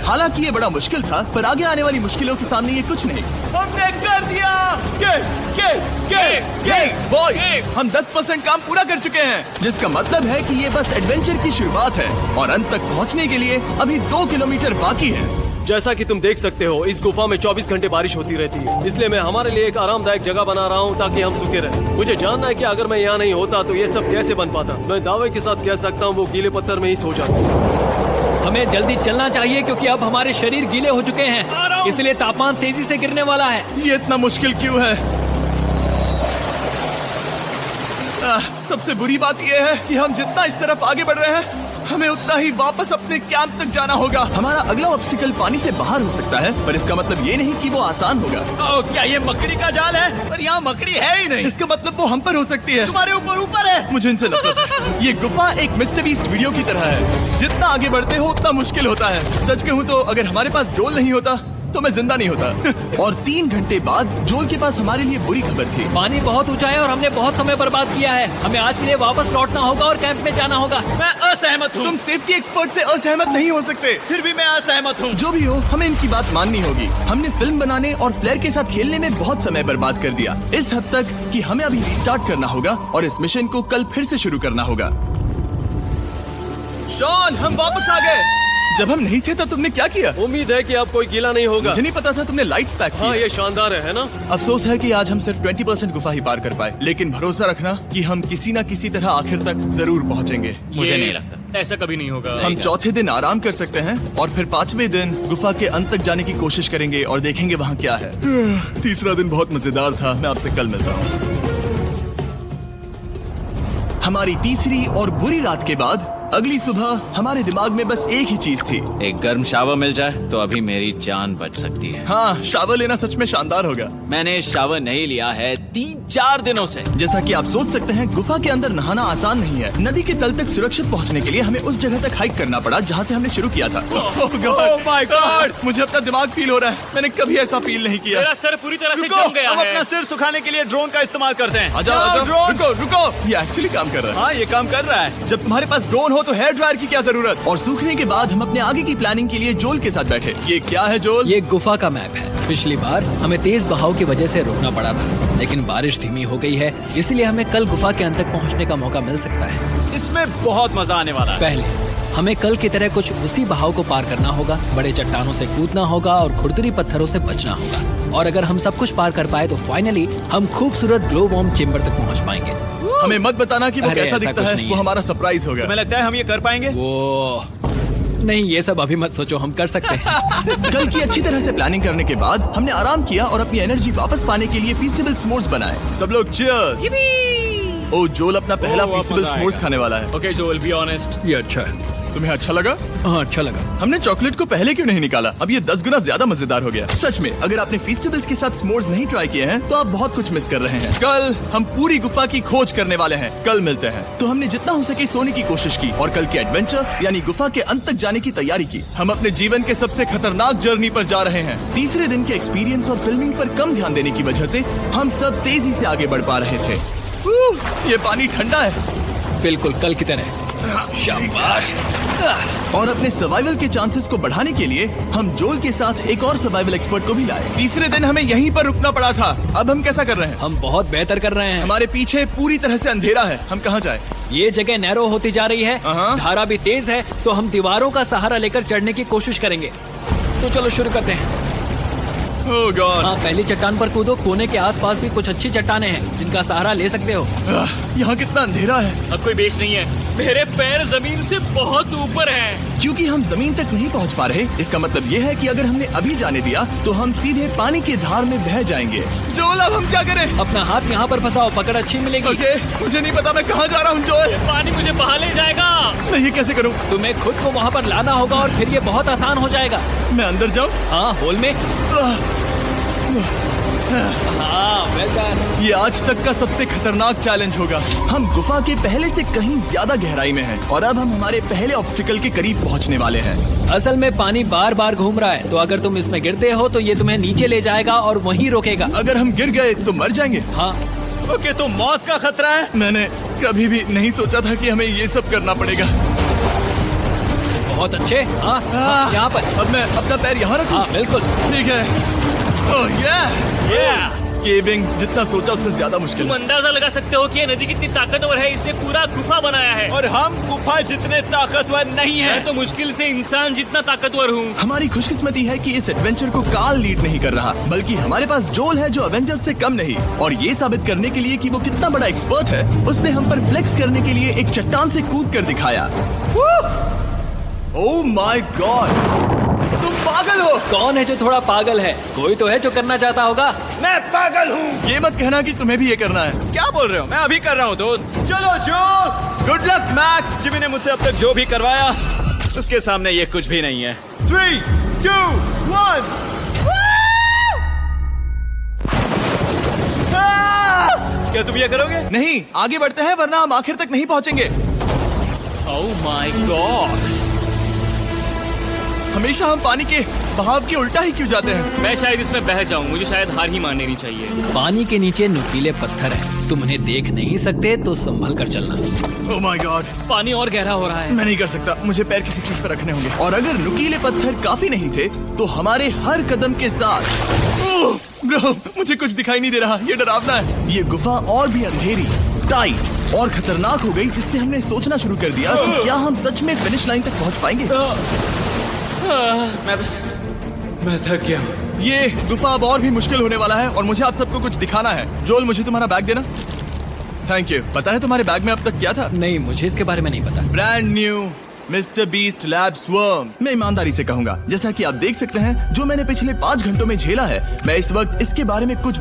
हालांकि ये बड़ा मुश्किल था, पर आगे आने वाली मुश्किलों के सामने ये कुछ नहीं। हमने कर दिया। बॉय, हम 10% काम पूरा कर चुके हैं, जिसका मतलब है कि ये बस एडवेंचर की शुरुआत है और अंत तक पहुंचने के लिए अभी 2 किलोमीटर बाकी है। जैसा कि तुम देख सकते हो, इस गुफा में 24 घंटे बारिश होती रहती है, इसलिए मैं हमारे लिए एक आरामदायक जगह बना रहा हूँ ताकि हम सूखे रहें। मुझे जानना है कि अगर मैं यहाँ नहीं होता तो ये सब कैसे बन पाता। मैं दावे के साथ कह सकता हूँ वो गीले पत्थर में ही सो जाते। हमें जल्दी चलना चाहिए क्योंकि अब हमारे शरीर गीले हो चुके हैं, इसलिए तापमान तेजी से गिरने वाला है। ये इतना मुश्किल क्यों है? सबसे बुरी बात यह है कि हम जितना इस तरफ आगे बढ़ रहे हैं, हमें उतना ही वापस अपने कैंप तक जाना होगा। हमारा अगला ऑब्स्टिकल पानी से बाहर हो सकता है, पर इसका मतलब ये नहीं कि वो आसान होगा। क्या ये मकड़ी का जाल है? पर यहाँ मकड़ी है ही नहीं। इसका मतलब वो हम पर हो सकती है। तुम्हारे ऊपर है। मुझे इनसे नफरत है। ये गुफा एक मिस्टर बीस्ट वीडियो की तरह है, जितना आगे बढ़ते हो उतना मुश्किल होता है। सच कहूँ तो अगर हमारे पास जोल नहीं होता तो मैं जिंदा नहीं होता। और 3 घंटे बाद जोल के पास हमारे लिए बुरी खबर थी। पानी बहुत ऊंचा है और हमने बहुत समय बर्बाद किया है। हमें आज के लिए वापस लौटना होगा और कैंप में जाना होगा। मैं असहमत हूँ। तुम सेफ्टी एक्सपर्ट से असहमत नहीं हो सकते। फिर भी मैं असहमत हूँ। जो भी हो, हमें इनकी बात माननी होगी। हमने फिल्म बनाने और फ्लेयर के साथ खेलने में बहुत समय बर्बाद कर दिया, इस हद तक कि हमें अभी रिस्टार्ट करना होगा और इस मिशन को कल फिर से शुरू करना होगा। शॉन, हम वापस आ गए। जब हम नहीं थे तब तुमने क्या किया? उम्मीद है कि अब कोई गीला नहीं होगा। मुझे नहीं पता था तुमने लाइट्स पैक की। हाँ, ये शानदार है ना? अफसोस है कि आज हम सिर्फ 20% गुफा ही पार कर पाए, लेकिन भरोसा रखना कि हम किसी न किसी तरह आखिर तक जरूर पहुंचेंगे। मुझे नहीं लगता ऐसा कभी नहीं होगा। हम चौथे दिन आराम कर सकते हैं और फिर 5वें दिन गुफा के अंत तक जाने की कोशिश करेंगे और देखेंगे वहाँ क्या है। तीसरा दिन बहुत मजेदार था। मैं आपसे कल मिलता हूँ। हमारी तीसरी और बुरी रात के बाद अगली सुबह हमारे दिमाग में बस एक ही चीज थी। एक गर्म शावर मिल जाए तो अभी मेरी जान बच सकती है। हाँ, शावर लेना सच में शानदार होगा। मैंने शावर नहीं लिया है 3-4 दिनों से। जैसा कि आप सोच सकते हैं, गुफा के अंदर नहाना आसान नहीं है। नदी के तल तक सुरक्षित पहुंचने के लिए हमें उस जगह तक हाइक करना पड़ा जहां से हमने शुरू किया था। Oh my God! मुझे अपना दिमाग फील हो रहा है। मैंने कभी ऐसा फील नहीं किया। मेरा सर पूरी तरह से रुको, जम गया हम है। अपना सिर सुखाने के लिए ड्रोन का इस्तेमाल करते हैं। जाओ, ड्रोन। रुको, ये एक्चुअली काम कर रहा है। हाँ, ये काम कर रहा है। जब तुम्हारे पास ड्रोन हो तो हेयर ड्रायर की क्या जरूरत। और सूखने के बाद हम अपने आगे की प्लानिंग के लिए जोल के साथ बैठे। ये क्या है जोल? ये गुफा का मैप है। पिछली बार हमें तेज बहाव की वजह से रुकना पड़ा था, लेकिन बारिश धीमी हो गई है, इसलिए हमें कल गुफा के अंत तक पहुंचने का मौका मिल सकता है। इसमें बहुत मजा आने वाला है। पहले हमें कल की तरह कुछ उसी बहाव को पार करना होगा, बड़े चट्टानों से कूदना होगा और खुरदरी पत्थरों से बचना होगा। और अगर हम सब कुछ पार कर पाए तो फाइनली हम खूबसूरत ग्लो वार्म चेम्बर तक पहुंच पाएंगे। हमें मत बताना कि वो अरे, कैसा ऐसा दिखता कुछ है। नहीं वो है। हमारा सरप्राइज होगा। तुम्हें लगता है हम ये कर पाएंगे? वो नहीं, ये सब अभी मत सोचो, हम कर सकते हैं। कल की अच्छी तरह से प्लानिंग करने के बाद हमने आराम किया और अपनी एनर्जी वापस पाने के लिए फीस्टेबल स्मोर्स बनाए। सब लोग चीयर्स। ओ, जोल अपना पहला फीस्टेबल स्मोर्स खाने वाला है। ओके जोल, बी ऑनेस्ट। ये अच्छा है। तुम्हें अच्छा लगा? हाँ, अच्छा लगा। हमने चॉकलेट को पहले क्यों नहीं निकाला? अब ये 10 गुना ज्यादा मजेदार हो गया। सच में, अगर आपने फीस्टेबल्स के साथ स्मोर्स नहीं ट्राई किए हैं तो आप बहुत कुछ मिस कर रहे हैं। कल हम पूरी गुफा की खोज करने वाले हैं। कल मिलते हैं। तो हमने जितना हो सके सोने की कोशिश की और कल की एडवेंचर यानी गुफा के अंत तक जाने की तैयारी की। हम अपने जीवन के सबसे खतरनाक जर्नी पर जा रहे हैं। तीसरे दिन के एक्सपीरियंस और फिल्मिंग पर कम ध्यान देने की वजह से हम सब तेजी से आगे बढ़ पा रहे थे। ये पानी ठंडा है। बिल्कुल कल की तरह। शाबाश। और अपने सर्वाइवल के चांसेस को बढ़ाने के लिए हम जोल के साथ एक और सर्वाइवल एक्सपर्ट को भी लाए। तीसरे दिन हमें यहीं पर रुकना पड़ा था। अब हम कैसा कर रहे हैं? हम बहुत बेहतर कर रहे हैं। हमारे पीछे पूरी तरह से अंधेरा है। हम कहाँ जाए? ये जगह नैरो होती जा रही है, धारा भी तेज है, तो हम दीवारों का सहारा लेकर चढ़ने की कोशिश करेंगे। तो चलो शुरू करते हैं। Oh God! हाँ, पहली चट्टान पर कूदो। कोने के आसपास भी कुछ अच्छी चट्टानें हैं जिनका सहारा ले सकते हो। यहाँ कितना अंधेरा है। अब कोई बेस नहीं है। मेरे पैर जमीन से बहुत ऊपर हैं। क्योंकि हम जमीन तक नहीं पहुँच पा रहे, इसका मतलब ये है कि अगर हमने अभी जाने दिया तो हम सीधे पानी की धार में बह जाएंगे। जोल, अब हम क्या करें? अपना हाथ यहाँ पर फंसाओ, पकड़ अच्छी मिलेगी। ओके, मुझे नहीं पता मैं कहाँ जा रहा हूँ जोल। पानी मुझे बहा ले जाएगा। मैं ये कैसे करूँ? तुम्हें खुद को वहाँ पर लाना होगा और फिर ये बहुत आसान हो जाएगा। मैं अंदर जाऊँ? हाँ, होल में। हाँ, well done। ये आज तक का सबसे खतरनाक चैलेंज होगा। हम गुफा के पहले से कहीं ज्यादा गहराई में हैं और अब हम हमारे पहले ऑब्स्टिकल के करीब पहुंचने वाले हैं। असल में पानी बार बार घूम रहा है, तो अगर तुम इसमें गिरते हो तो ये तुम्हें नीचे ले जाएगा और वहीं रोकेगा। अगर हम गिर गए तो मर जाएंगे। हाँ, ओके, तो मौत का खतरा है। मैंने कभी भी नहीं सोचा था कि हमें ये सब करना पड़ेगा। बहुत अच्छे। हाँ हाँ, यहाँ पर। अब मैं अपना पैर यहाँ रखूं? हाँ बिल्कुल। ठीक है। ओह yeah! केविंग जितना सोचा उससे ज्यादा मुश्किल तुम है। अंदाजा लगा सकते हो कि ये नदी कितनी ताकतवर है। इसने पूरा गुफा बनाया है। और हम गुफा जितने ताकतवर नहीं मैं है। तो मुश्किल से इंसान जितना ताकतवर हूँ। हमारी खुशकिस्मती है कि इस एडवेंचर को काल लीड नहीं कर रहा, बल्कि हमारे पास जोल है जो अवेंजर्स से कम नहीं। और ये साबित करने के लिए कि वो कितना बड़ा एक्सपर्ट है, उसने हम पर फ्लेक्स करने के लिए एक चट्टान से कूद कर दिखाया। ओह माय गॉड, तुम पागल हो। कौन है जो थोड़ा पागल है? कोई तो है जो करना चाहता होगा। मैं पागल हूँ। ये मत कहना कि तुम्हें भी ये करना है। क्या बोल रहे हो? मैं अभी कर रहा हूँ दोस्त। चलो जो। Good luck Mac. जिमी ने मुझसे अब तक जो भी करवाया उसके सामने ये कुछ भी नहीं है। 3, 2, 1। क्या तुम ये करोगे? नहीं, आगे बढ़ते हैं वरना हम आखिर तक नहीं पहुंचेंगे। Oh my God. हमेशा हम पानी के बहाव के उल्टा ही क्यों जाते हैं? मैं शायद इसमें बह जाऊं। मुझे शायद हार ही मान लेनी चाहिए। पानी के नीचे नुकीले पत्थर हैं। तुम उन्हें देख नहीं सकते तो संभल कर चलना। ओह माय गॉड, पानी और गहरा हो रहा है। मैं नहीं कर सकता। मुझे पैर किसी चीज पर रखने होंगे। और अगर नुकीले पत्थर काफी नहीं थे तो हमारे हर कदम के साथ ब्रो, मुझे कुछ दिखाई नहीं दे रहा। ये डरावना है। ये गुफा और भी अंधेरी, टाइट और खतरनाक हो गई, जिससे हमने सोचना शुरू कर दिया कि क्या हम सच में फिनिश लाइन तक पहुंच पाएंगे। मैं थक गया। ये गुफा अब और भी मुश्किल होने वाला है और मुझे आप सबको कुछ दिखाना है। जोल, मुझे तुम्हारा बैग देना। Thank you. पता है तुम्हारे बैग में अब तक क्या था? नहीं, मुझे इसके बारे में नहीं पता। Brand new mister beast lab swarm. मैं ईमानदारी से कहूंगा, जैसा कि आप देख सकते हैं, जो मैंने पिछले 5 घंटों में झेला है, मैं इस वक्त इसके बारे में कुछ